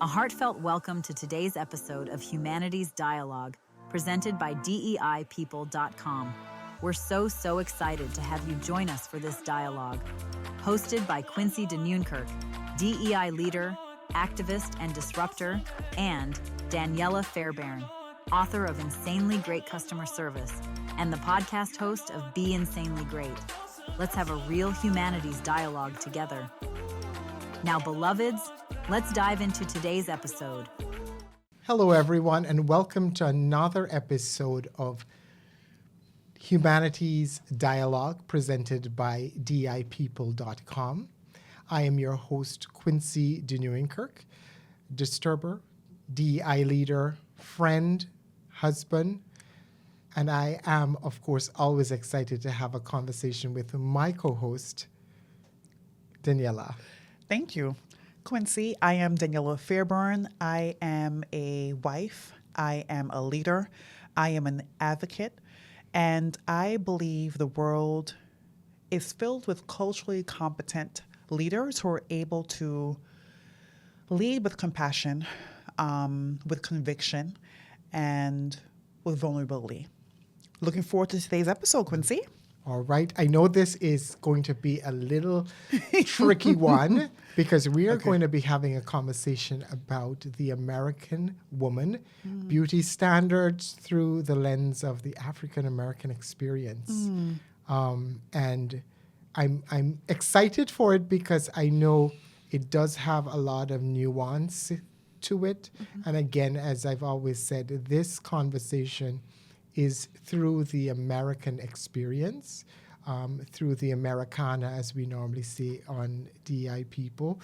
A heartfelt welcome to today's episode of Humanities Dialogue, presented by DEIpeople.com. We're so excited to have you join us for this dialogue. Hosted by Quincy and Daniella, DEI leader, activist and disruptor, and Daniella Fairbairn, author of Insanely Great Customer Service, and the podcast host of Be Insanely Great. Let's have a real humanities dialogue together. Now, beloveds, let's dive into today's episode. Hello, everyone, and welcome to another episode of Humanities Dialogue presented by DEIpeople.com. I am your host, Quincy Daniella, disturber, DEI leader, friend, husband, and I am, of course, always excited to have a conversation with my co-host, Daniella. Thank you. Quincy, I am Daniella Fairbairn. I am a wife. I am a leader. I am an advocate. And I believe the world is filled with culturally competent leaders who are able to lead with compassion, with conviction, and with vulnerability. Looking forward to today's episode, Quincy. All right. I know this is going to be a little tricky one because we are going to be having a conversation about the American woman, beauty standards through the lens of the African American experience. And I'm excited for it because I know it does have a lot of nuance to it. And again, as I've always said, this conversation is through the American experience, through the Americana, as we normally say on DEI People,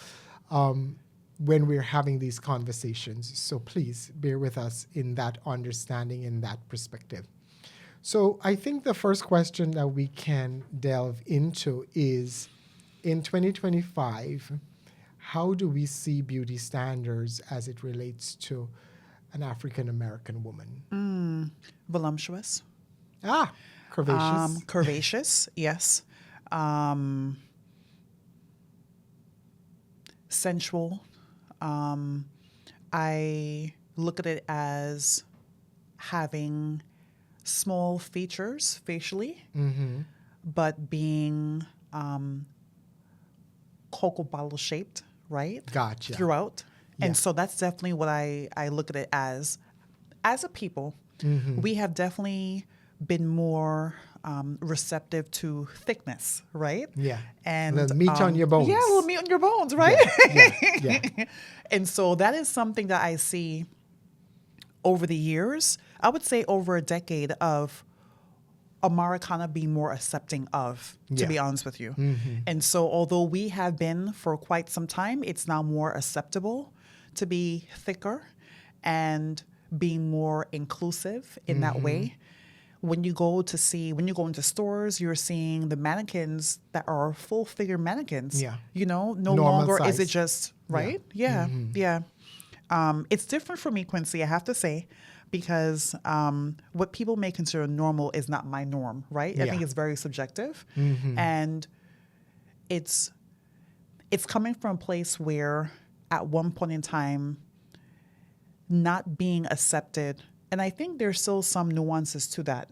when we're having these conversations. So please bear with us in that understanding, in that perspective. So I think the first question that we can delve into is, in 2025, how do we see beauty standards as it relates to an African-American woman? Voluptuous. Curvaceous. Curvaceous, yes. Sensual. I look at it as having small features facially, but being cocoa bottle shaped, right? Gotcha. Throughout. Yeah. And so that's definitely what I look at it as. As a people, we have definitely been more receptive to thickness, right? Yeah. And the meat on your bones. Yeah, a little meat on your bones, right? Yeah. And so that is something that I see over the years, I would say over a decade of Americana being more accepting of, to be honest with you. And so although we have been for quite some time, it's now more acceptable to be thicker and being more inclusive in that way. When you go into stores, you're seeing the mannequins that are full figure mannequins. Yeah. You know, no Normal longer size. is it just, right? Yeah. It's different for me, Quincy, I have to say, because what people may consider normal is not my norm, right? I think it's very subjective. And it's coming from a place where at one point in time, not being accepted, and I think there's still some nuances to that,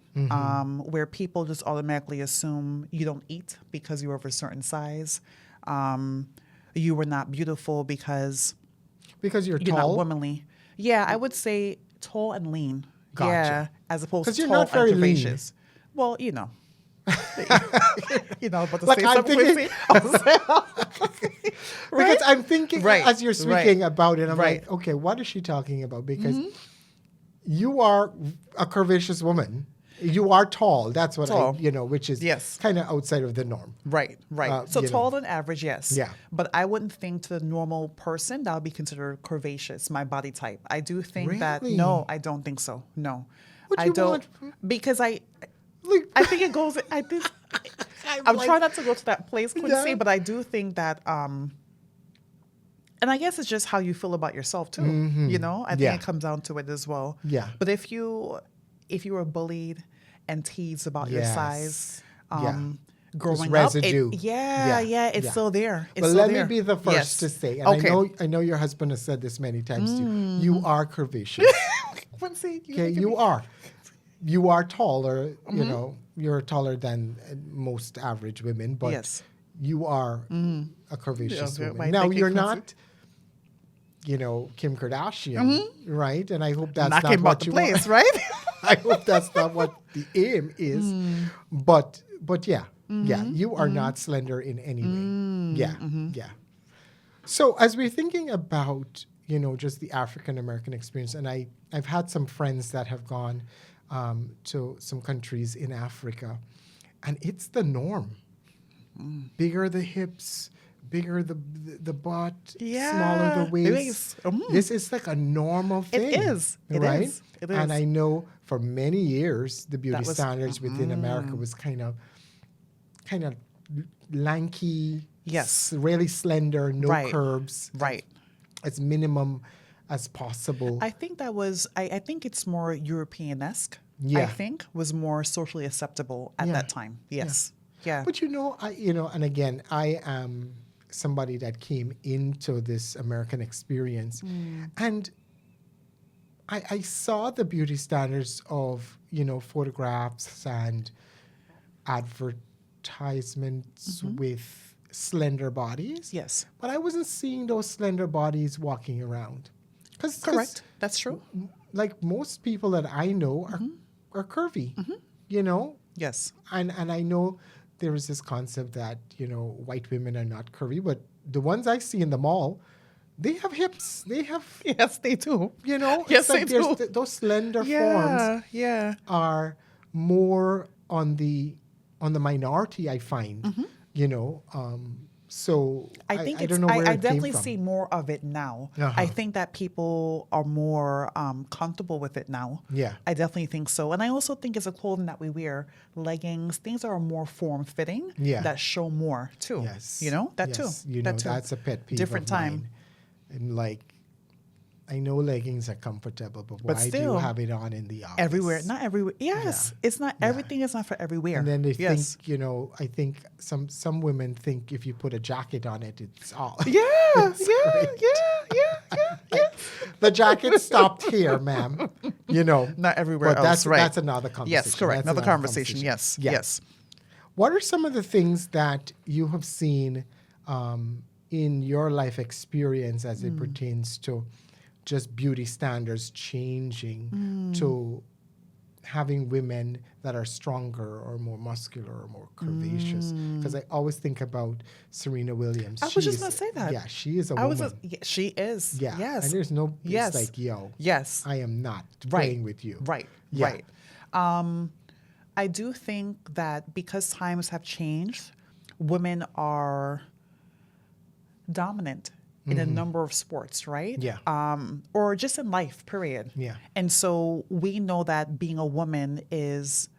where people just automatically assume you don't eat because you're of a certain size. You were not beautiful because you're tall? tall? Not womanly. Yeah, I would say tall and lean. Gotcha. Yeah, as opposed to Because you're tall not very and lean. curvaceous. Well, you know. But to Like, say I'm something thinking- Because I'm thinking as you're speaking about it, I'm like, okay, what is she talking about? Because you are a curvaceous woman. You are tall. That's what Tall. which is kind of outside of the norm. Right. So taller than average, yes. Yeah. But I wouldn't think to the normal person that would be considered curvaceous, my body type. I do think that, Really? no, I don't think so. No. What do I you don't, want? because I think it goes, I'm trying not to go to that place, Quincy, but I do think that, and I guess it's just how you feel about yourself too. I think it comes down to it as well. Yeah. But if you were bullied and teased about your size, growing residue. up, it's still there. It's But still let there. me be the first Yes. to say, and Okay. I know your husband has said this many times to you. You are curvaceous. Quincy, Okay, you are. You are taller. You know, you're taller than most average women, but Yes. you are a curvaceous Yeah, woman. Now, thank you, you're Quincy. not, you know, Kim Kardashian, right? And I hope that's not Knocking what about the you place, want. right? I hope that's not what the aim is. But yeah, you are not slender in any way. Yeah. So as we're thinking about, you know, just the African American experience, and I've had some friends that have gone to some countries in Africa, and it's the norm. Bigger the hips, bigger the butt, smaller the Yeah, waist. This is like a normal thing. is. It right? is. It And is. I know for many years the beauty That was- standards within America was kind of lanky, Yes. really slender, no Right. curves, Right. as minimum as possible. I think that was, I think it's more European-esque, I Yeah. think, was more socially acceptable at Yeah. that time. Yes. Yeah. But you know, and again, I am somebody that came into this American experience, and I saw the beauty standards of, you know, photographs and advertisements with slender bodies. Yes. But I wasn't seeing those slender bodies walking around. Correct. That's true. Like most people that I know are curvy, you know? Yes. And I know there is this concept that, you know, white women are not curvy, but the ones I see in the mall, they have hips. They have, Yes, they do. you know, Yes, it's like they do. those slender Yeah. forms Yeah. are more on the minority, I find, you know. So I think I don't know where I it definitely came from. see more of it now. Uh-huh. I think that people are more comfortable with it now. Yeah. I definitely think so. And I also think it's a clothing that we wear, leggings, things that are more form fitting Yeah. that show more too. Yes. You know, that Yes. too. You know, that too. that's a pet peeve Different of time. mine. And like, I know leggings are comfortable, but why do you still, have it on in the office? Everywhere. Not everywhere. Yes. Yeah. It's not, everything is not for everywhere. And then they yes. think, you know, I think some women think if you put a jacket on it, it's all. Yeah, It's great. yeah. The jacket stopped here, ma'am. You know. Not everywhere But else, right. that's another conversation. Yes, correct. That's Another conversation. Yes, Yeah. yes. What are some of the things that you have seen in your life experience as it pertains to just beauty standards changing to having women that are stronger or more muscular or more curvaceous? Because I always think about Serena Williams. I was just gonna say that. Yeah, she is a I woman. was. She is. Yeah. Yes. And there's no, Yes. it's like, yo, Yes. I am not Right. playing with you. Right. Yeah. Right. I do think that because times have changed, women are dominant in a number of sports, right? Yeah. Or just in life, period. Yeah. And so we know that being a woman is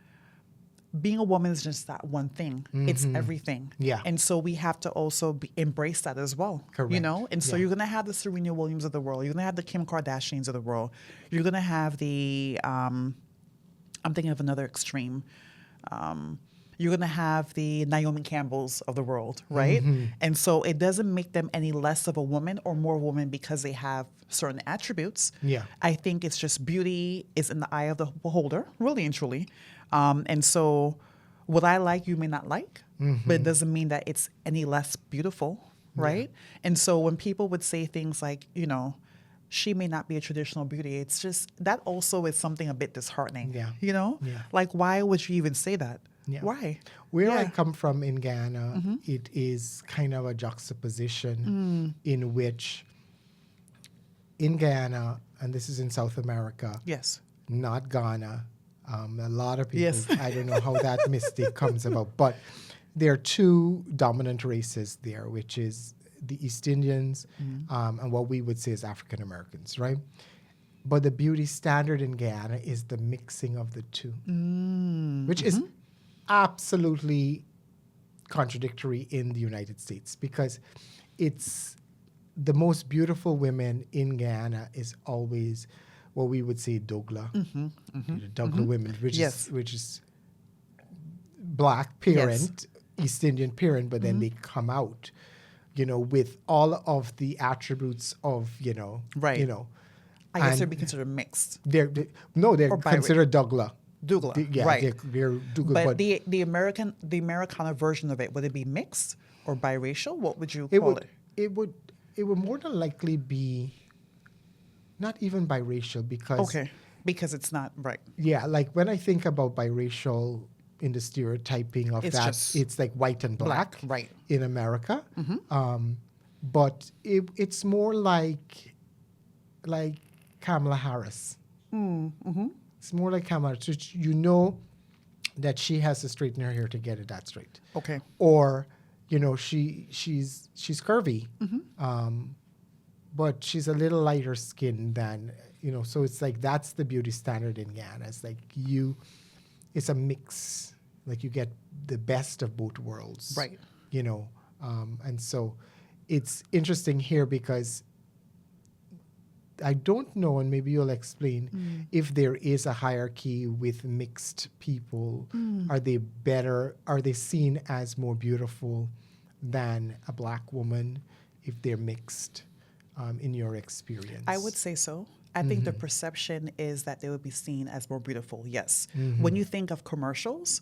just that one thing. It's everything. Yeah. And so we have to also embrace that as well. You Correct. know? And so Yeah. you're going to have the Serena Williams of the world. You're going to have the Kim Kardashians of the world. You're going to have the, I'm thinking of another extreme. You're going to have the Naomi Campbells of the world, right? And so it doesn't make them any less of a woman or more woman because they have certain attributes. Yeah. I think it's just beauty is in the eye of the beholder, really and truly. And so what I like, you may not like, but it doesn't mean that it's any less beautiful, right? And so when people would say things like, you know, she may not be a traditional beauty, it's just, that also is something a bit disheartening, Yeah. you know? Yeah. Like, why would you even say that? Yeah. Why? Where I Yeah. come from in Ghana, it is kind of a juxtaposition in which in Ghana, and this is in South America, Yes. not Ghana. A lot of people, Yes. I don't know how that mistake comes about, but there are two dominant races there, which is the East Indians and what we would say is African Americans, right? But the beauty standard in Ghana is the mixing of the two, which is absolutely contradictory in the United States because it's the most beautiful women in Ghana is always what we would say Dougla, the Dougla women, which Yes. is black parent, East Indian parent, but then they come out, with all of the attributes of, Right. I guess they'd be considered mixed. They're considered Douglas. Douglas, right? They're Douglas. But the Americana version of it, would it be mixed or biracial? What would you call it? It would more than likely be not even biracial because it's not right. Yeah, like when I think about biracial in the stereotyping of it's like white and black right, in America. But it's more like Kamala Harris. It's more like Kamala Harris. So that she has to straighten her hair to get it that straight. Okay. Or, she's curvy, but she's a little lighter skinned than, so it's like that's the beauty standard in Guyana. It's like it's a mix. Like you get the best of both worlds. Right. And so it's interesting here because I don't know, and maybe you'll explain, if there is a hierarchy with mixed people. Are they seen as more beautiful than a black woman if they're mixed, in your experience? I would say so. I think the perception is that they would be seen as more beautiful, yes. When you think of commercials,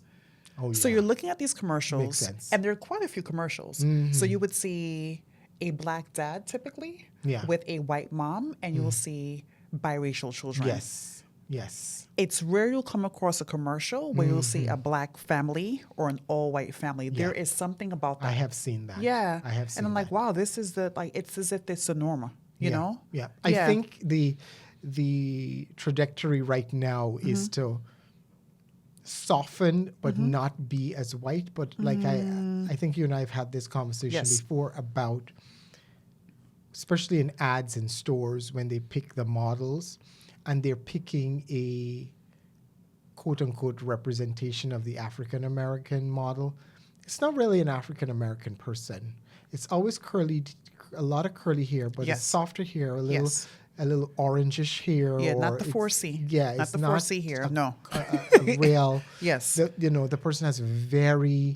so you're looking at these commercials, makes sense. And there are quite a few commercials. So you would see a black dad typically with a white mom, and you will see biracial children. Yes. It's rare you'll come across a commercial where you'll see a black family or an all-white family. There is something about that. I have seen that. Yeah. I have seen and I'm like, that. wow, this is it's as if it's the norm, you know? Yeah. I think the trajectory right now is to soften but not be as white. But like I think you and I have had this conversation before about, especially in ads in stores when they pick the models and they're picking a quote unquote representation of the African American model. It's not really an African American person. It's always curly, a lot of curly hair, but it's softer hair, a little orangish hair. Yeah, or not the 4C. Yeah, not the 4C hair. No. A real. Yes. The person has very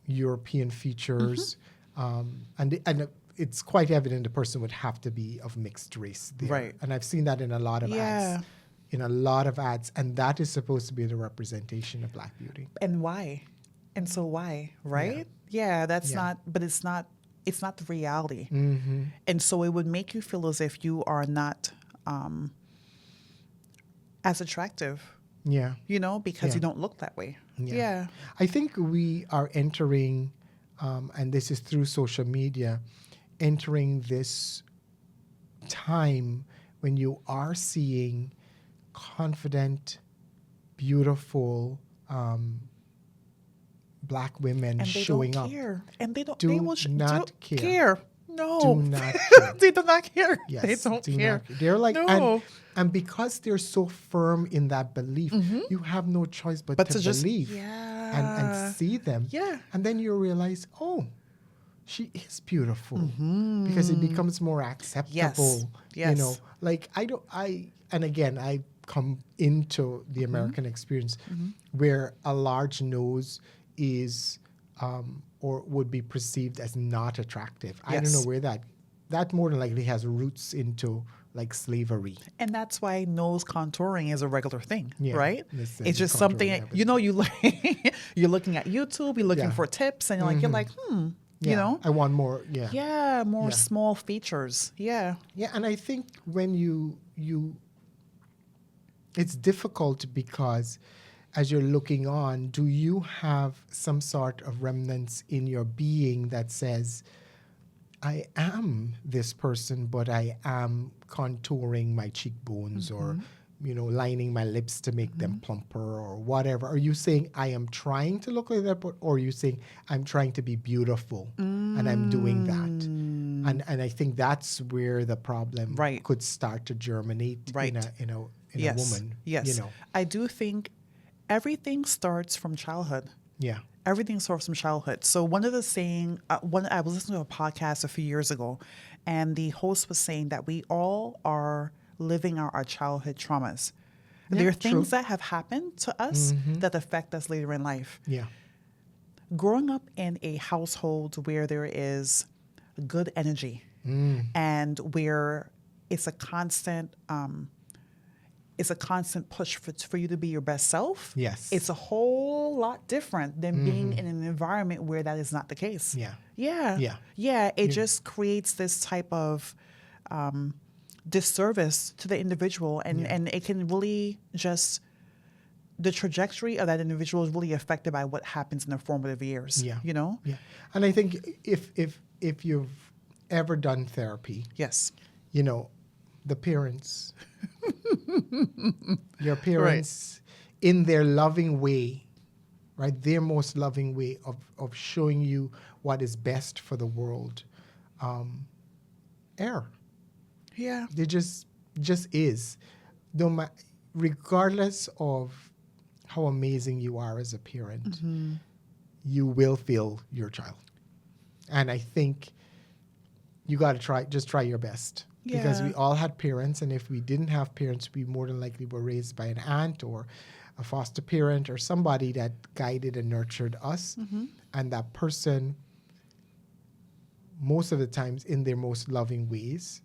European features, and it's quite evident the person would have to be of mixed race there. Right. And I've seen that in a lot of ads. In a lot of ads, and that is supposed to be the representation of black beauty. And why? And so why, right? Yeah, that's not, but it's not the reality. And so it would make you feel as if you are not as attractive. Yeah. Because you don't look that way. Yeah. I think we are entering, and this is through social media, entering this time when you are seeing confident, beautiful black women and showing up. And they don't care. No. Do not care. They do not care. Yes, they don't care. They're like, no. and because they're so firm in that belief, you have no choice but to believe and see them. Yeah. And then you realize, oh, she is beautiful because it becomes more acceptable. Yes. And again, I come into the American experience where a large nose is or would be perceived as not attractive. I don't know where that more than likely has roots into like slavery. And that's why nose contouring is a regular thing, right? It's just something, you're looking at YouTube, you're looking for tips, and you're like, I want more, more small features. Yeah, and I think when you it's difficult because as you're looking on, do you have some sort of remnants in your being that says, I am this person, but I am contouring my cheekbones or, lining my lips to make them plumper or whatever? Are you saying I am trying to look like that, or are you saying I'm trying to be beautiful and I'm doing that? And I think that's where the problem could start to germinate in a woman. Yes. I do think everything starts from childhood. Yeah. Everything starts from childhood. So one of the saying, I was listening to a podcast a few years ago, and the host was saying that we all are living out our childhood traumas. There are things that have happened to us that affect us later in life. Yeah. growing up in a household where there is good energy and where it's a constant push for you to be your best self. Yes. It's a whole lot different than being in an environment where that is not the case. Yeah. Yeah. Yeah. Yeah. It just creates this type of disservice to the individual, and it can really just, the trajectory of that individual is really affected by what happens in their formative years. Yeah. You know? Yeah. And I think if you've ever done therapy, Yes. you know, the parents, your parents, in their loving way, right? Their most loving way of showing you what is best for the world, err. Yeah. They just is. Regardless of how amazing you are as a parent, you will fail your child. And I think you got to try your best. Because Yeah. we all had parents, and if we didn't have parents, we more than likely were raised by an aunt or a foster parent or somebody that guided and nurtured us. And that person, most of the times in their most loving ways,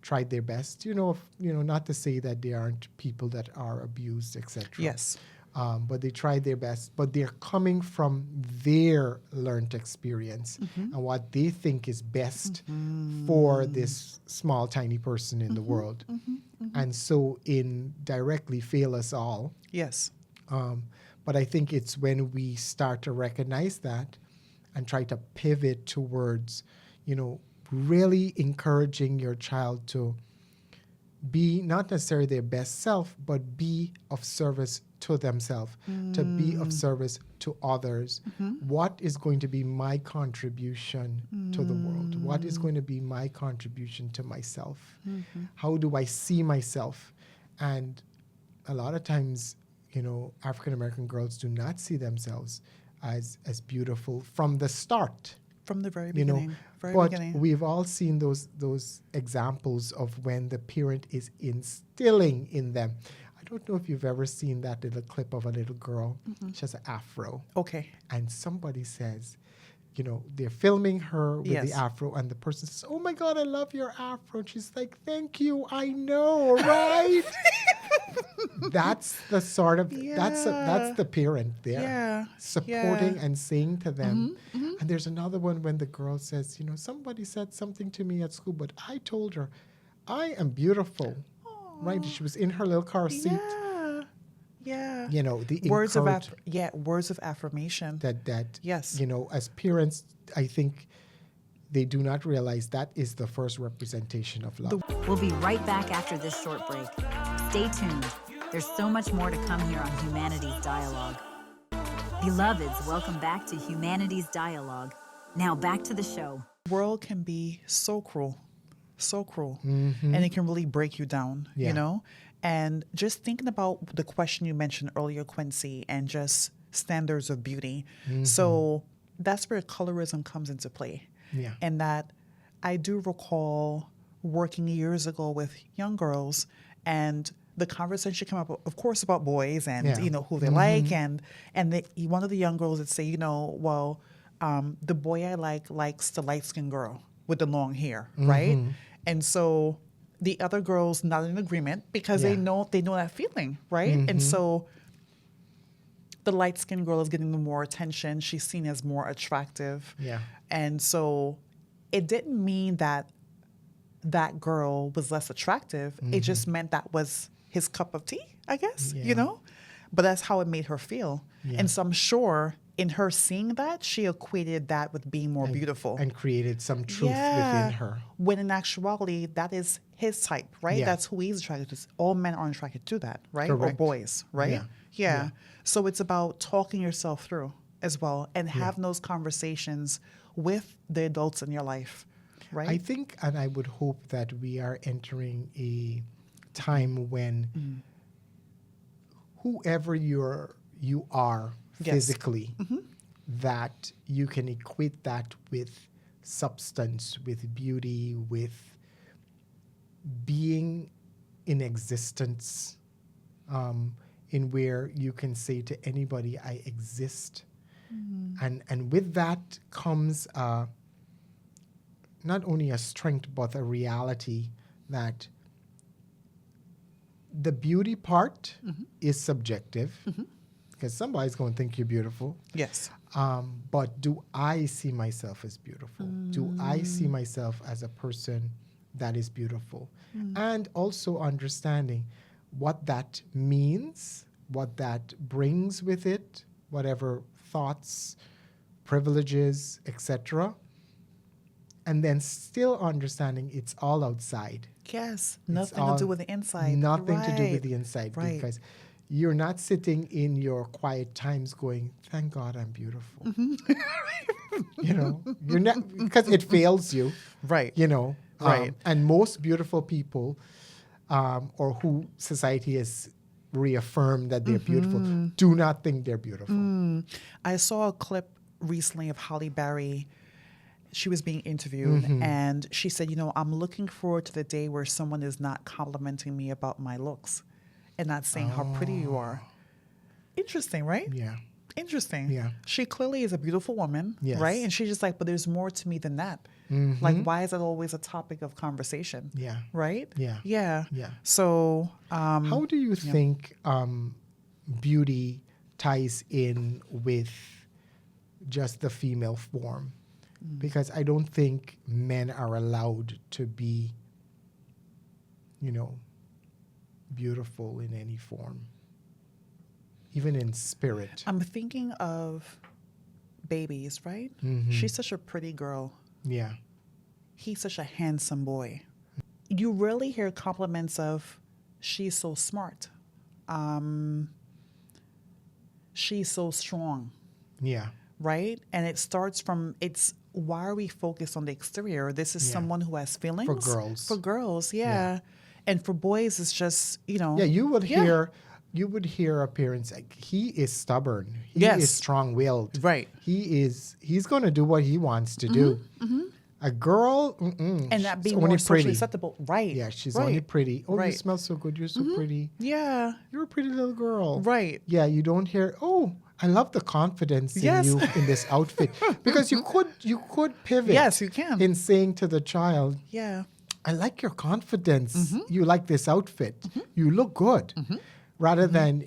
tried their best. Not to say that there aren't people that are abused, etc. Yes. But they tried their best. But they're coming from their learned experience and what they think is best for this small, tiny person in the world. And so indirectly fail us all. Yes. But I think it's when we start to recognize that and try to pivot towards, really encouraging your child to be not necessarily their best self, but be of service to themselves, to be of service to others. What is going to be my contribution to the world? What is going to be my contribution to myself? How do I see myself? And a lot of times, African American girls do not see themselves as beautiful from the start. From the very beginning. But we've all seen those examples of when the parent is instilling in them. I don't know if you've ever seen that little clip of a little girl. She has an afro. Okay. And somebody says, they're filming her with the afro, and the person says, "Oh my God, I love your afro." And she's like, "Thank you, I know, right?" That's the sort of, that's the parent there. Supporting and saying to them. And there's another one when the girl says, "Somebody said something to me at school, but I told her, I am beautiful." Right? She was in her little car seat. Yeah. The words of affirmation. That yes. As parents, I think they do not realize that is the first representation of love. We'll be right back after this short break. Stay tuned. There's so much more to come here on Humanities Dialogue. Beloveds, welcome back to Humanities Dialogue. Now back to the show. The world can be so cruel. And it can really break you down, And just thinking about the question you mentioned earlier, Quincy, and just standards of beauty. So that's where colorism comes into play. Yeah. And that I do recall working years ago with young girls, and the conversation came up, of course, about boys and, who they like. And one of the young girls would say, the boy I like likes the light-skinned girl with the long hair, right? And so the other girls not in agreement because they know that feeling, right? And so the light-skinned girl is getting the more attention. She's seen as more attractive. Yeah. And so it didn't mean that girl was less attractive. It just meant that was his cup of tea, I guess, But that's how it made her feel. Yeah. And so I'm sure in her seeing that, she equated that with being more beautiful. And created some truth within her. When in actuality, that is his type, right? Yeah. That's who he's attracted to. All men aren't attracted to that, right? Correct. Or boys, right? Yeah. So it's about talking yourself through as well and having those conversations with the adults in your life, right? I think, and I would hope that we are entering a time when whoever you are physically, that you can equate that with substance, with beauty, with being in existence, in where you can say to anybody, I exist, And with that comes not only a strength, but a reality that the beauty part is subjective, because somebody's going to think you're beautiful. Yes. But do I see myself as beautiful? Do I see myself as a person that is beautiful? And also understanding what that means, what that brings with it, whatever thoughts, privileges, etc. And then still understanding it's all outside. Yes. Nothing to do with the inside. Nothing to do with the inside. Right. Because you're not sitting in your quiet times going, thank God I'm beautiful. You know, you're not, because it fails you. Right. You know. Right. And most beautiful people, or who society has reaffirmed that they're beautiful, do not think they're beautiful. I saw a clip recently of Holly Berry. She was being interviewed and she said, you know, I'm looking forward to the day where someone is not complimenting me about my looks and not saying how pretty you are. Interesting, right? Yeah. Interesting. Yeah. She clearly is a beautiful woman, Yes. right? And she's just like, but there's more to me than that. Like, why is that always a topic of conversation? Yeah. Right? Yeah. Yeah. Yeah. So, how do you think beauty ties in with just the female form? Because I don't think men are allowed to be, you know, beautiful in any form, even in spirit. I'm thinking of babies, right? She's such a pretty girl. Yeah. He's such a handsome boy. You rarely hear compliments of, she's so smart. She's so strong, Yeah. right? And it starts from, why are we focused on the exterior? This is someone who has feelings. For girls. For girls, yeah. And for boys, it's just, you know. Yeah, you would hear appearance like he is stubborn. He Yes. is strong-willed. Right. He's going to do what he wants to do. A girl, And that being she's more only socially pretty. acceptable. Right. Yeah, she's right. only pretty. Oh, you Right. smell so good. You're so pretty. Yeah. You're a pretty little girl. Right. Yeah, you don't hear, oh, I love the confidence Yes. in you in this outfit. Because you could pivot. Yes, you can. In saying to the child, Yeah. I like your confidence. You like this outfit. You look good. Rather than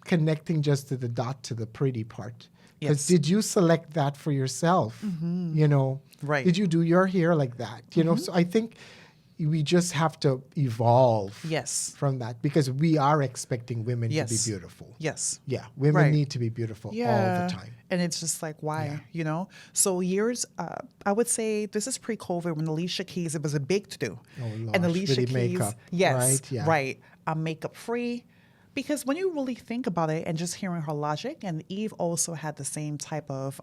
connecting just to the dot to the pretty part. Because Yes. did you select that for yourself? You know? Right. Did you do your hair like that? You know? So I think we just have to evolve Yes. from that because we are expecting women Yes. to be beautiful. Yes. Yeah. Women Right. need to be beautiful all the time. And it's just like, why, you know? So I would say this is pre-COVID when Alicia Keys, it was a big to-do. Oh, and gosh, Alicia with the Keys, makeup, yes, right? Yeah. right. I'm makeup free. Because when you really think about it and just hearing her logic, and Eve also had the same type of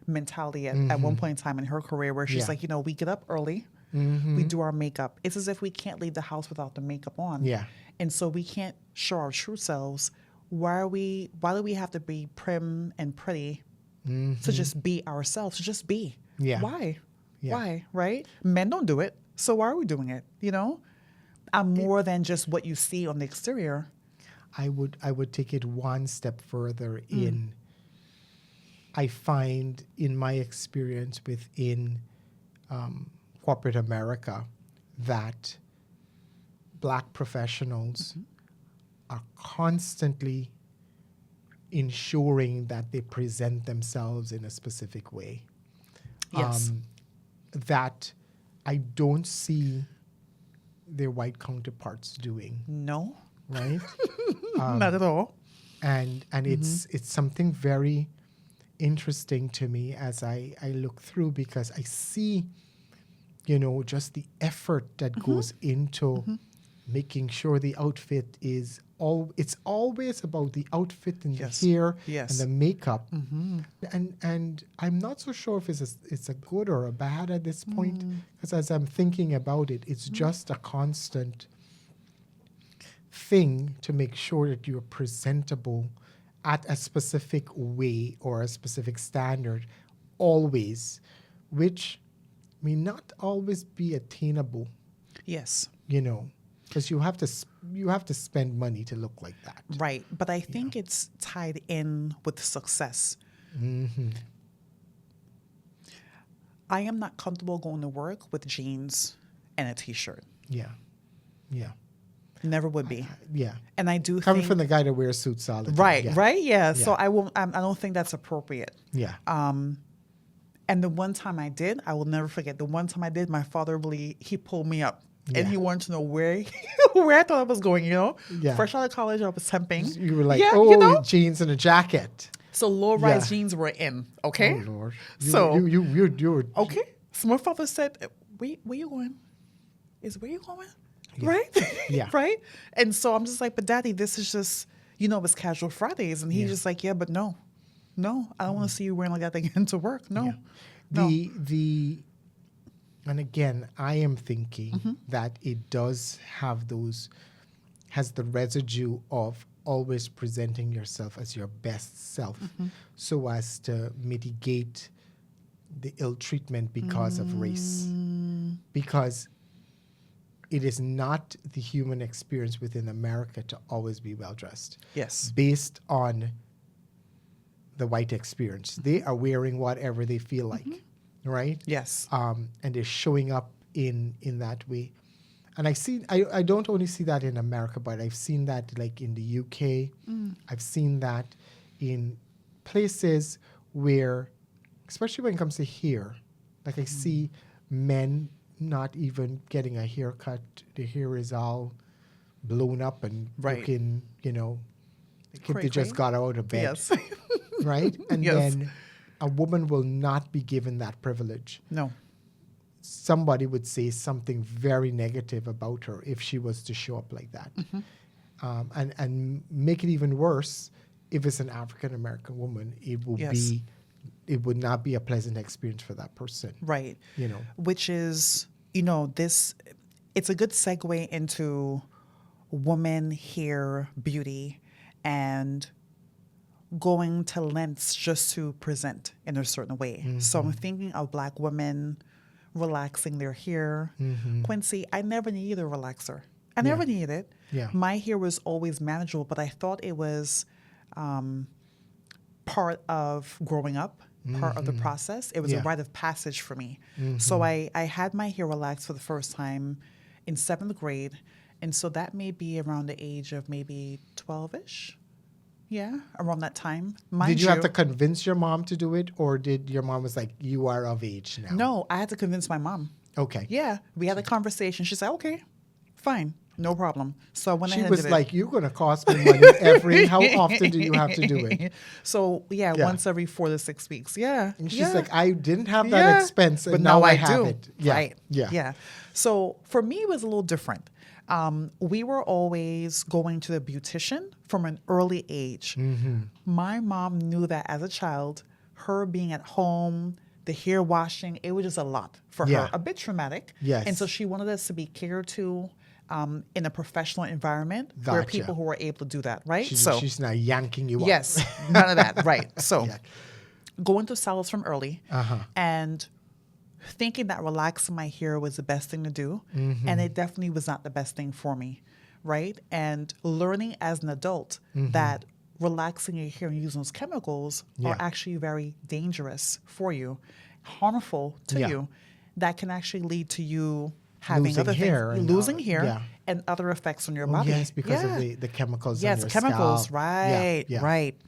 mentality at one point in time in her career where she's Yeah. like, you know, we get up early, we do our makeup. It's as if we can't leave the house without the makeup on. Yeah. And so we can't show our true selves. Why do we have to be prim and pretty to just be ourselves, to just be? Yeah. Why? Yeah. Why? Right? Men don't do it. So why are we doing it? You know? I'm more than just what you see on the exterior. I would take it one step further in. I find in my experience within corporate America that Black professionals are constantly ensuring that they present themselves in a specific way. Yes. That I don't see their white counterparts doing, No, right? not at all. And it's something very interesting to me as I look through because I see, you know, just the effort that goes into making sure the outfit is it's always about the outfit and Yes. the hair Yes. and the makeup. And I'm not so sure if it's a good or a bad at this point because as I'm thinking about it, it's just a constant thing to make sure that you're presentable at a specific way or a specific standard always, which may not always be attainable, Yes. you know, because you have to spend money to look like that. Right. But I think it's tied in with success. I am not comfortable going to work with jeans and a t-shirt. Yeah. Yeah. Never would be. Yeah. And I do Coming think, from the guy that wears suits all the time. right, Yeah. right, yeah. So Yeah. I don't think that's appropriate. Yeah. And the one time I did, I will never forget. The one time I did, my father really, he pulled me up. Yeah. And he wanted to know where where I thought I was going, you know? Yeah. Fresh out of college, I was temping. You were like, yeah, oh, you know? jeans and a jacket. So low-rise Yeah. jeans were in, okay? Oh, Lord. So- you were. Okay. So my father said, where you going? Where you going? Yeah. Right? Yeah. Right? And so I'm just like, but Daddy, this is just, you know, it's casual Fridays. And he's just like, yeah, but no, I don't want to see you wearing like that again to work. No. Yeah. No. And again, I am thinking Mm-hmm. that it does have has the residue of always presenting yourself as your best self Mm-hmm. so as to mitigate the ill treatment because of race. Because it is not the human experience within America to always be well dressed. Yes. Based on the white experience. They are wearing whatever they feel like, right? Yes. And they're showing up in that way. And I don't only see that in America, but I've seen that like in the UK. I've seen that in places where, especially when it comes to hair, like I see men not even getting a haircut. The hair is all blown up and Right. looking, you know, like if they Cray-cray. just got out of bed, Yes. right? And Yes. then a woman will not be given that privilege. No. Somebody would say something very negative about her if she was to show up like that. And make it even worse, if it's an African American woman, it will Yes. it would not be a pleasant experience for that person. Right. You know. Which is, you know, it's a good segue into woman, hair, beauty, and going to lengths just to present in a certain way. So I'm thinking of Black women relaxing their hair. Quincy, I never needed a relaxer. I never needed it. Yeah. My hair was always manageable, but I thought it was part of growing up, part of the process. It was a Yeah. rite of passage for me. So I had my hair relaxed for the first time in 7th grade. And so that may be around the age of maybe 12-ish. Yeah, around that time. Did you have to convince your mom to do it, or did your mom was like, you are of age now? No, I had to convince my mom. Okay. Yeah, we had a conversation. She said, okay, fine, no problem. So I went She ahead was and did like, you're going to cost me money how often do you have to do it? it. So yeah, Yeah. once every 4 to 6 weeks. Yeah. And she's yeah. like, I didn't have that expense, and but now I do. have it. Yeah. Right. Yeah. Yeah. So for me, it was a little different. We were always going to the beautician from an early age. My mom knew that as a child, her being at home, the hair washing, it was just a lot for Yeah. her, a bit traumatic. Yes. And so she wanted us to be catered to in a professional environment where Gotcha. people who were able to do that, right? She's not yanking you up. Yes, none of that, right. So Yeah. going to salads from early Uh-huh. and thinking that relaxing my hair was the best thing to do. And it definitely was not the best thing for me, right? And learning as an adult that relaxing your hair and using those chemicals are actually very dangerous for you, harmful to Yeah. you, that can actually lead to you having Losing other hair things, and losing all- hair yeah. and other effects on your Oh, body. yes, because Yeah. of the chemicals Yes, on your chemicals, scalp. right, Yeah, yeah. right.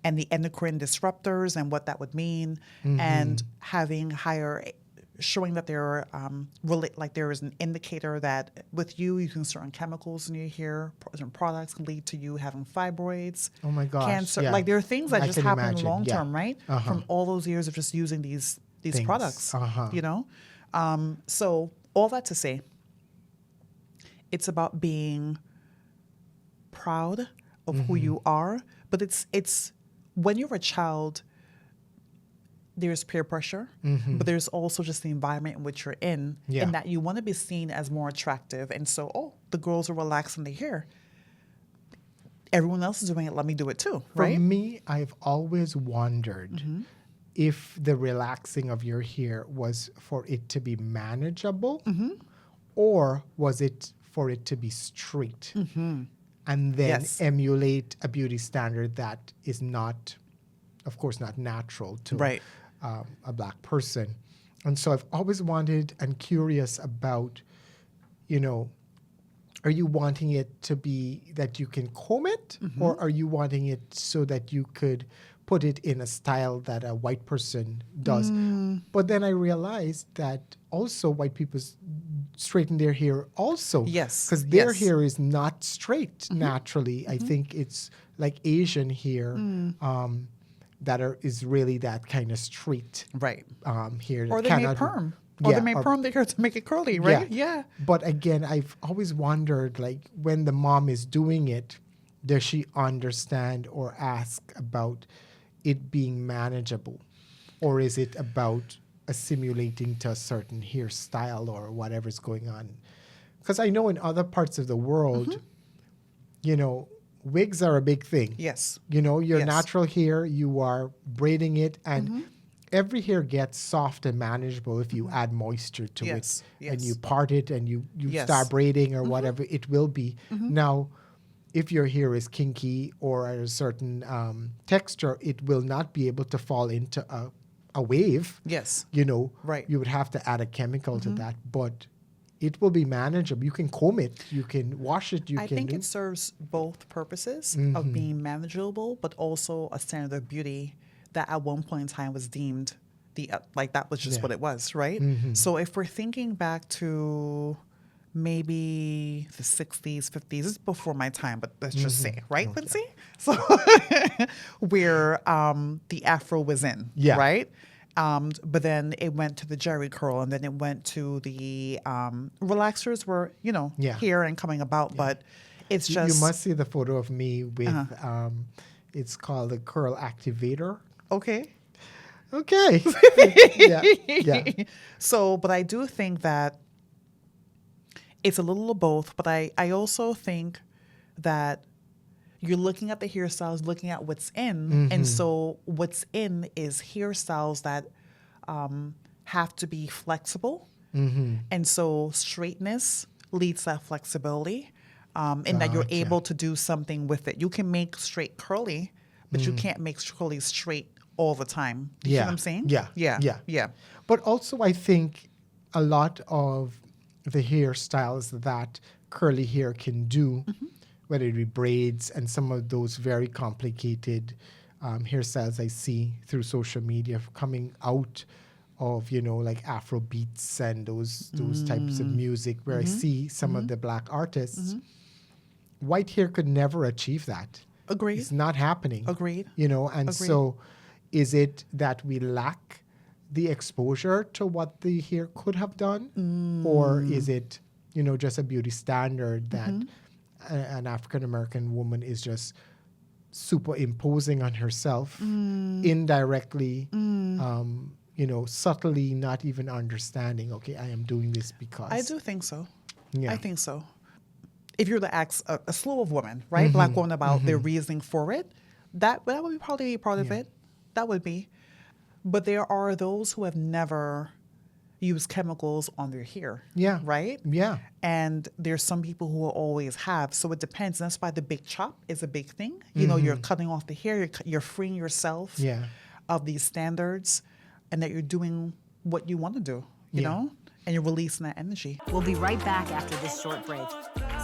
And the endocrine disruptors and what that would mean, and having higher, showing that there are, like there is an indicator that with you using certain chemicals in your hair, certain products can lead to you having fibroids, Oh my gosh, cancer. yeah. Like there are things that I just can happen imagine, long yeah. term, right? Uh-huh. From all those years of just using these Things, products, uh-huh. you know? So all that to say, it's about being proud of who you are, but it's when you're a child, there's peer pressure, but there's also just the environment in which you're in, Yeah. and that you want to be seen as more attractive. And so, the girls are relaxing their hair. Everyone else is doing it. Let me do it too, For right? me, I've always wondered if the relaxing of your hair was for it to be manageable, or was it for it to be straight, and then Yes. emulate a beauty standard that is not of course, not natural to Right. a Black person. And so I've always wanted and curious about, you know, are you wanting it to be that you can comb it, or are you wanting it so that you could put it in a style that a white person does? But then I realized that also white people straighten their hair also. Yes, Because their yes. hair is not straight naturally. I think it's like Asian hair is really that kind of straight Right. hair. Or that they may cannot- perm. Or Yeah, they may or- perm their hair to make it curly, right? Yeah. But again, I've always wondered, like, when the mom is doing it, does she understand or ask about it being manageable? Or is it about assimilating to a certain hairstyle or whatever's going on? Because I know in other parts of the world, you know, wigs are a big thing. Yes. You know, your Yes. natural hair, you are braiding it, and every hair gets soft and manageable if you add moisture to Yes, it and you yes. part it and you Yes. start braiding or whatever it will be. Now, if your hair is kinky or at a certain texture, it will not be able to fall into a wave. Yes. You know, Right. you would have to add a chemical to that, but it will be manageable. You can comb it, you can wash it, I think it serves both purposes of being manageable, but also a standard of beauty that at one point in time was deemed like that was just Yeah. what it was, right? So if we're thinking back to maybe the 60s, 50s, this is before my time, but let's just say, right, Quincy? So where the Afro was in, Yeah. right? But then it went to the Jerry curl, and then it went to the relaxers were, Yeah. here and coming about, but it's You just must see the photo of me with, it's called the curl activator. okay. Okay. yeah. Yeah. So, but I do think that it's a little of both, but I also think that you're looking at the hairstyles, looking at what's in. And so what's in is hairstyles that have to be flexible. And so straightness leads to that flexibility, and that you're Gotcha. able to do something with it. You can make straight curly, but you can't make curly straight all the time. You see what I'm saying? Yeah. Yeah. Yeah. Yeah. But also, I think a lot of the hairstyles that curly hair can do, whether it be braids and some of those very complicated hairstyles I see through social media coming out of, like Afro beats and those types of music, where I see some of the Black artists, white hair could never achieve that. Agreed. It's not happening. Agreed. And Agreed. so is it that we lack the exposure to what the hair could have done? Or is it, just a beauty standard that an African American woman is just superimposing on herself indirectly, subtly, not even understanding, okay, I am doing this because. I do think so. Yeah. I think so. If you were to ask a slew of women, right, Black women about their reasoning for it, that would be probably part of it. That would be. But there are those who have never used chemicals on their hair. Yeah. Right? Yeah. And there's some people who will always have. So it depends. That's why the big chop is a big thing. You're cutting off the hair. You're freeing yourself Yeah. of these standards, and that you're doing what you want to do, you Yeah. know? And you're releasing that energy. We'll be right back after this short break.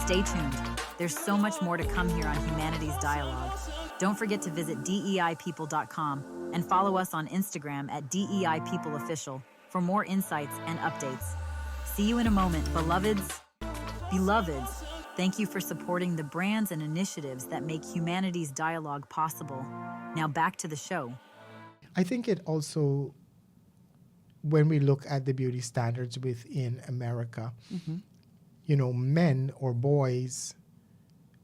Stay tuned. There's so much more to come here on Humanities Dialogue. Don't forget to visit DEIpeople.com and follow us on Instagram at DEIPeopleOfficial for more insights and updates. See you in a moment, beloveds. Beloveds, thank you for supporting the brands and initiatives that make Humanities Dialogue possible. Now back to the show. I think it also, when we look at the beauty standards within America, men or boys,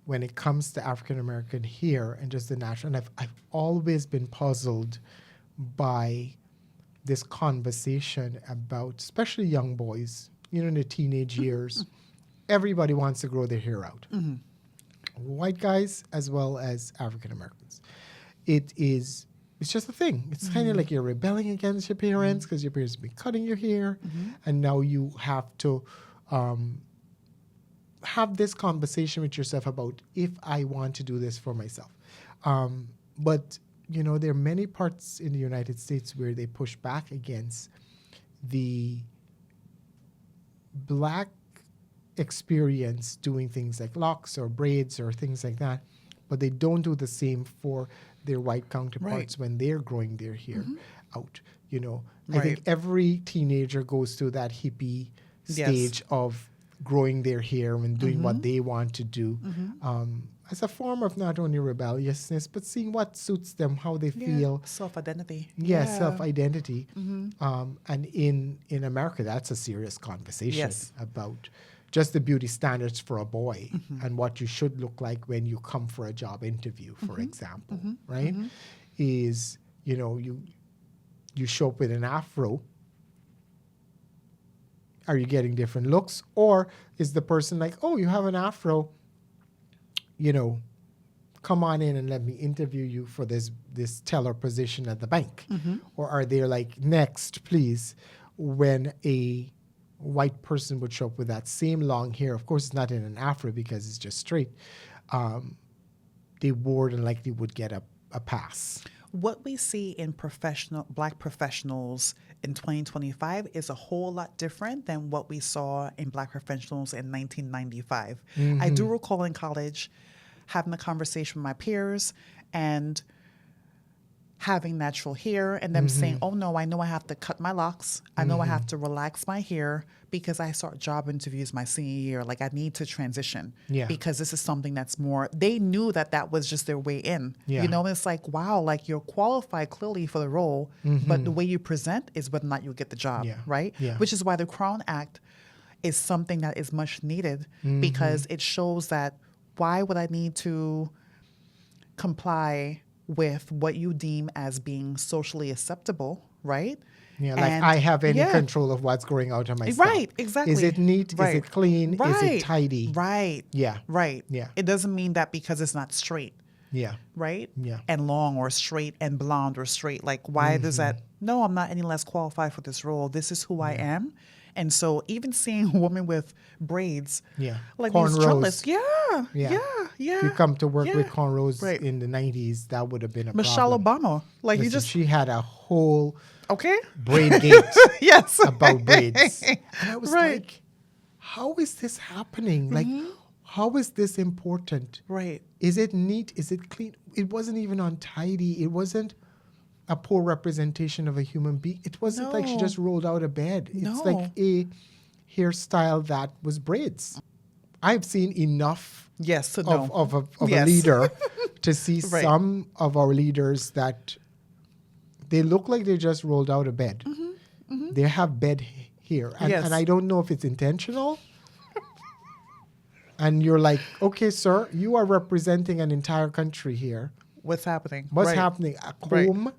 when it comes to African American hair and just the natural, and I've always been puzzled by this conversation about, especially young boys, in the teenage years, everybody wants to grow their hair out. White guys as well as African Americans. It's just a thing. It's kind of like you're rebelling against your parents because your parents have been cutting your hair, and now you have to have this conversation with yourself about if I want to do this for myself. But you know, there are many parts in the United States where they push back against the black experience doing things like locks or braids or things like that, but they don't do the same for their white counterparts when they're growing their hair out. You know, I think every teenager goes through that hippie stage of growing their hair and doing what they want to do, as a form of not only rebelliousness, but seeing what suits them, how they feel. Self-identity. Self-identity. And in America, that's a serious conversation about just the beauty standards for a boy and what you should look like when you come for a job interview, for example, right? Is, you know, you show up with an afro. Are you getting different looks? Or is the person like, oh, you have an afro, you know, come on in and let me interview you for this teller position at the bank? Or are they like, next, please, when a white person would show up with that same long hair, of course it's not in an afro because it's just straight, they more than likely would get a pass. What we see in black professionals in 2025 is a whole lot different than what we saw in black professionals in 1995. I do recall in college having a conversation with my peers and having natural hair and them saying, oh no, I know I have to cut my locks. I know I have to relax my hair because I start job interviews my senior year. Like I need to transition because this is something that's more, they knew that was just their way in. You know, it's like, wow, like you're qualified clearly for the role, but the way you present is whether or not you'll get the job, right? Which is why the Crown Act is something that is much needed because it shows that why would I need to comply with what you deem as being socially acceptable, right? Yeah, like I have any control of what's going out of my scalp. Right, exactly. Is it neat? Is it clean? Is it tidy? Right. Yeah. Right. Yeah. It doesn't mean that because it's not straight. Yeah. Right? Yeah. And long or straight and blonde or straight. Like, why does that? No, I'm not any less qualified for this role. This is who I am. And so even seeing a woman with braids, like these dreadlocks, If you come to work with cornrows in the 90s, that would have been a Michelle problem. Obama. Like Listen, she had a whole braid gate about braids. And I was like, how is this happening? Like, how is this important? Right. Is it neat? Is it clean? It wasn't even untidy. It wasn't a poor representation of a human being. It wasn't like she just rolled out of bed. It's like a hairstyle that was braids. I've seen enough of a leader to see some of our leaders that they look like they just rolled out of bed. They have bed hair. And I don't know if it's intentional. And you're like, okay, sir, you are representing an entire country here. What's happening? What's happening? A comb?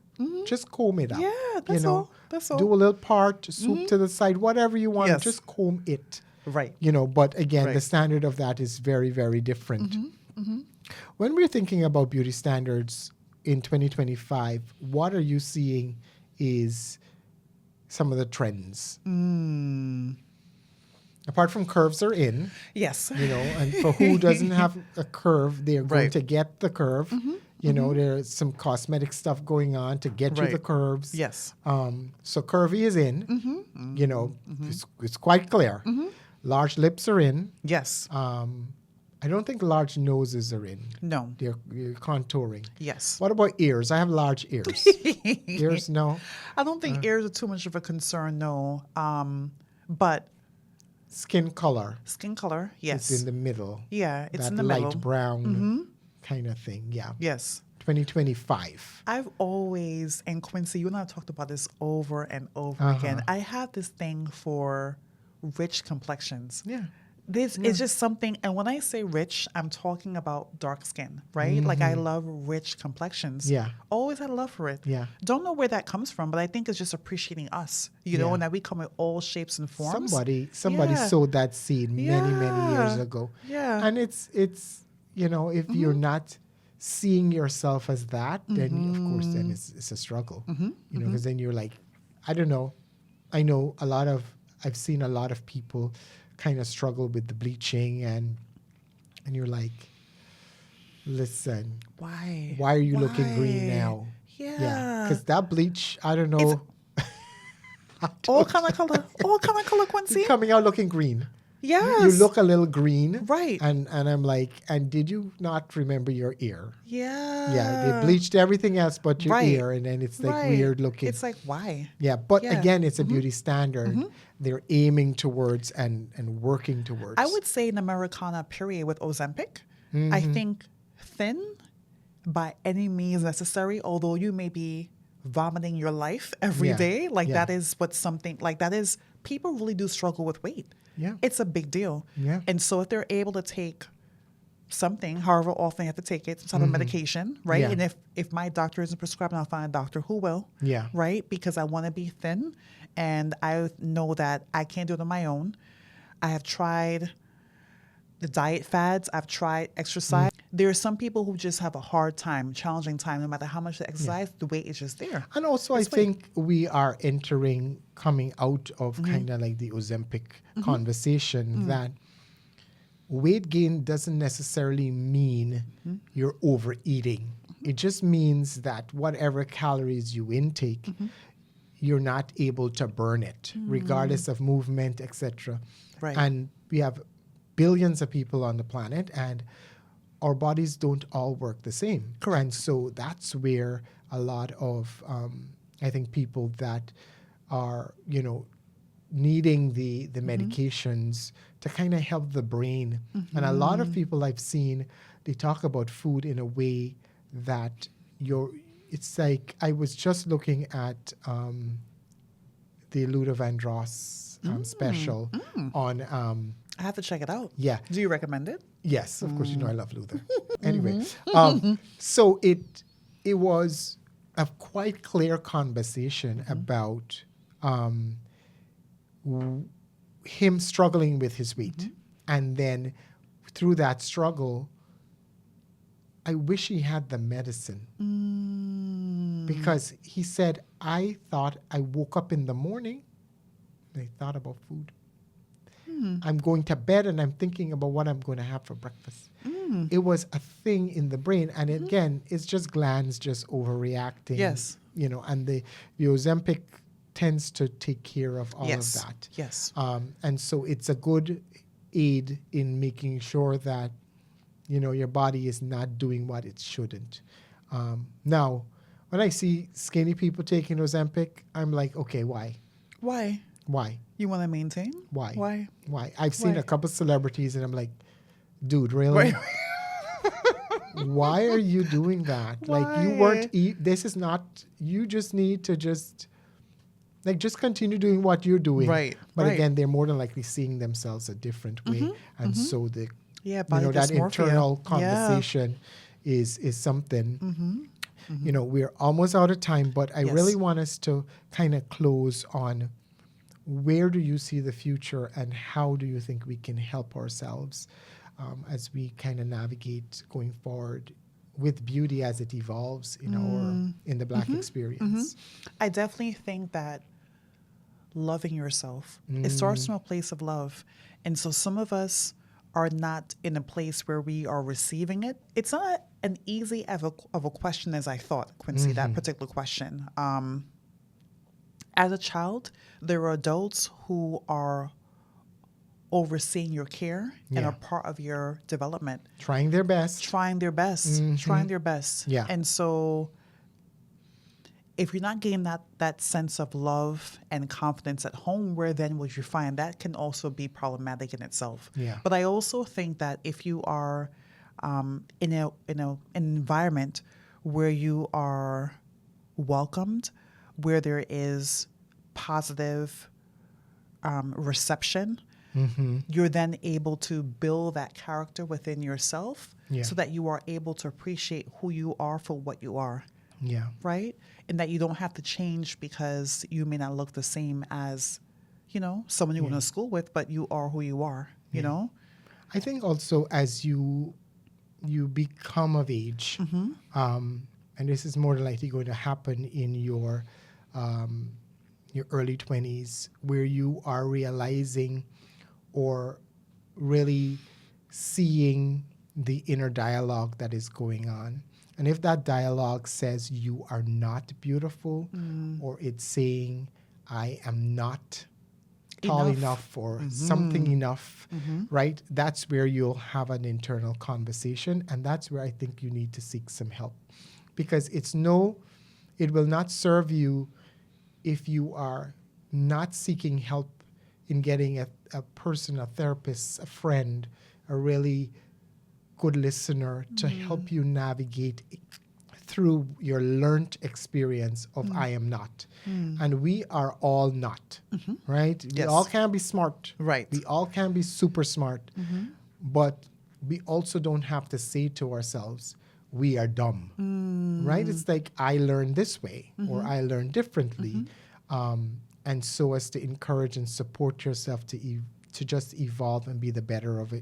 Just comb it up. Yeah, that's all. That's all. Do a little part, swoop to the side, whatever you want. Just comb it. Right. You know, but again, the standard of that is very, very different. When we're thinking about beauty standards in 2025, what are you seeing is some of the trends? Apart from curves are in. Yes. You know, and for who doesn't have a curve, they're going to get the curve. You know, there's some cosmetic stuff going on to get you the curves. Yes. So curvy is in. You know, it's quite clear. Large lips are in. Yes. I don't think large noses are in. No. They're contouring. Yes. What about ears? I have large ears. Ears, no. I don't think ears are too much of a concern, no. But skin color. Skin color, yes. It's in the middle. Yeah, it's that in the middle. light brown kind of thing. Yeah. Yes. 2025. I've always, and Quincy, you and I have talked about this over and over again. I have this thing for rich complexions. Yeah. This is just something, and when I say rich, I'm talking about dark skin, right? Like I love rich complexions. Yeah. Always had a love for it. Yeah. Don't know where that comes from, but I think it's just appreciating us, you know, and that we come in all shapes and forms. Somebody sowed that seed many years ago. Yeah. And it's you know, if you're not seeing yourself as that, then of course then it's a struggle. You know, because then you're like, I don't know. I've seen a lot of people kind of struggle with the bleaching and you're like, listen, why are you looking green now? Yeah. Because that bleach, I don't know. All kind of color. All kind of color, Quincy. Coming out looking green. Yes. You look a little green. Right. And I'm like, and did you not remember your ear? Yeah. Yeah, they bleached everything else but your Right. ear, and then it's like weird looking. It's like, why? Yeah, but Yeah. again, it's a beauty standard they're aiming towards and working towards. I would say in Americana period with Ozempic, I think thin by any means necessary, although you may be vomiting your life every day, Yeah. like Yeah. that is what something, like that is, people really do struggle with weight. Yeah. It's a big deal. Yeah. And so if they're able to take something, however often they have to take it, some type of medication, right? Yeah. And if my doctor isn't prescribing, I'll find a doctor who will. Yeah. Right? Because I want to be thin and I know that I can't do it on my own. I have tried the diet fads, I've tried exercise. There are some people who just have a hard time, challenging time, no matter how much they exercise, the weight is just there. And also, I think we are coming out of kind of like the Ozempic conversation that weight gain doesn't necessarily mean you're overeating. It just means that whatever calories you intake, you're not able to burn it, regardless of movement, etc. Right. And we have billions of people on the planet, and our bodies don't all work the same. Correct. And so that's where a lot of, I think, people that are, needing the medications to kind of help the brain. And a lot of people I've seen, they talk about food in a way that it's like, I was just looking at the Luther Vandross special on, I have to check it out. yeah. Do you recommend it? Yes, of course, I love Luther. Anyway, so it was a quite clear conversation about him struggling with his weight. And then through that struggle, I wish he had the medicine. Because he said, I thought I woke up in the morning and I thought about food. I'm going to bed and I'm thinking about what I'm going to have for breakfast. It was a thing in the brain. And again, it's just glands just overreacting. Yes. And the Ozempic tends to take care of all of that. Yes. And so it's a good aid in making sure that, your body is not doing what it shouldn't. Now, when I see skinny people taking Ozempic, I'm like, okay, why? Why? Why? You want to maintain? Why? Why? Why? I've seen Why? a couple celebrities and I'm like, dude, really? Why are you doing that? Like you weren't this is not, you just need to just continue doing what you're doing. Right, But right. again, they're more than likely seeing themselves a different way. And so the body that dysmorphia. internal Yeah. conversation is something. We're almost out of time, but I Yes. really want us to kind of close on where do you see the future and how do you think we can help ourselves as we kind of navigate going forward with beauty as it evolves in the Black experience? I definitely think that loving yourself, it starts from a place of love. And so some of us are not in a place where we are receiving it. It's not an easy of a question as I thought, Quincy, that particular question. As a child, there are adults who are overseeing your care and Yeah. are part of your development, Trying their best. trying their best, trying their best. Yeah. And so if you're not getting that sense of love and confidence at home, where then would you find that can also be problematic in itself. Yeah. But I also think that if you are in an environment where you are welcomed, where there is positive reception, you're then able to build that character within yourself Yeah. so that you are able to appreciate who you are for what you are, Yeah. right? And that you don't have to change because you may not look the same as, someone you went to school with, but you are who you are, you know? I think also as you become of age, and this is more than likely going to happen in your early 20s, where you are realizing or really seeing the inner dialogue that is going on. And if that dialogue says you are not beautiful, or it's saying I am not tall enough or something enough, right? That's where you'll have an internal conversation. And that's where I think you need to seek some help. Because it will not serve you if you are not seeking help in getting a person, a therapist, a friend, a really good listener to help you navigate through your learned experience of I am not. And we are all not, right? We all can be smart. Right. We all can be super smart. But we also don't have to say to ourselves, we are dumb, right? It's like, I learned this way or I learned differently. And so as to encourage and support yourself to just evolve and be the better of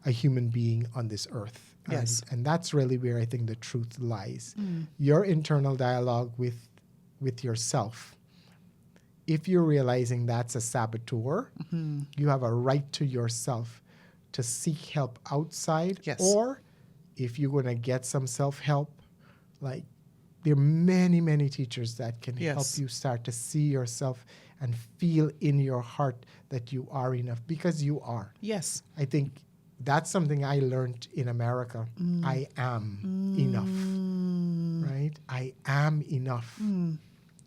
a human being on this earth. Yes. And that's really where I think the truth lies. Your internal dialogue with yourself. If you're realizing that's a saboteur, you have a right to yourself to seek help outside. Yes. Or if you're going to get some self-help, like there are many, many teachers that can help you start to see yourself and feel in your heart that you are enough, because you are. Yes. I think that's something I learned in America. I am enough, right? I am enough.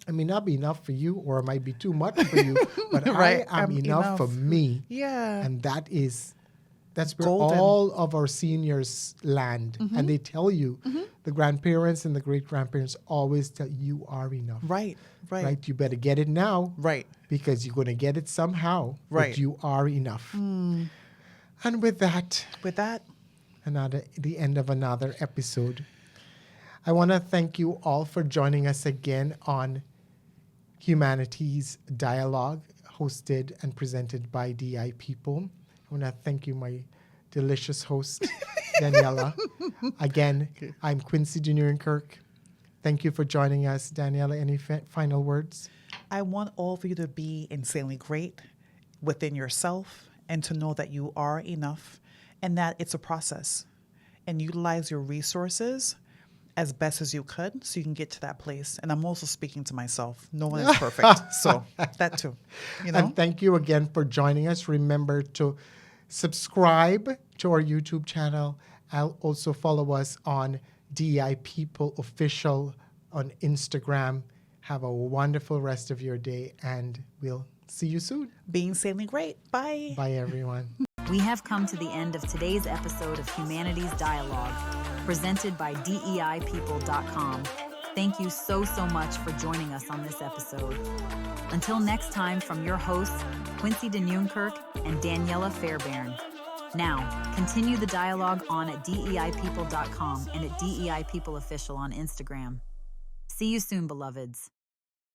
I may not be enough for you, or it might be too much for you, but Right. I am enough for me. Yeah. And that's where Golden. all of our seniors land. And they tell you, the grandparents and the great-grandparents always tell you are enough. Right. Right. You better get it now. Right. Because you're going to get it somehow. Right. But you are enough. And with that, the end of another episode. I want to thank you all for joining us again on Humanities Dialogue, hosted and presented by DI People. I want to thank you, my delicious host, Daniella. Again, I'm Quincy Kirk. Thank you for joining us. Daniella, any final words? I want all of you to be insanely great within yourself and to know that you are enough and that it's a process, and utilize your resources as best as you could so you can get to that place. And I'm also speaking to myself. No one is perfect. So that too, And thank you again for joining us. Remember to subscribe to our YouTube channel. I'll also follow us on DI People Official on Instagram. Have a wonderful rest of your day, and we'll see you soon. Be insanely great. Bye. Bye, everyone. We have come to the end of today's episode of Humanities Dialogue, presented by DEIpeople.com. Thank you so much for joining us on this episode. Until next time, from your hosts, Quincy Kirk and Daniella Fairbairn. Now, continue the dialogue on at DEIpeople.com and at DEI People Official on Instagram. See you soon, beloveds.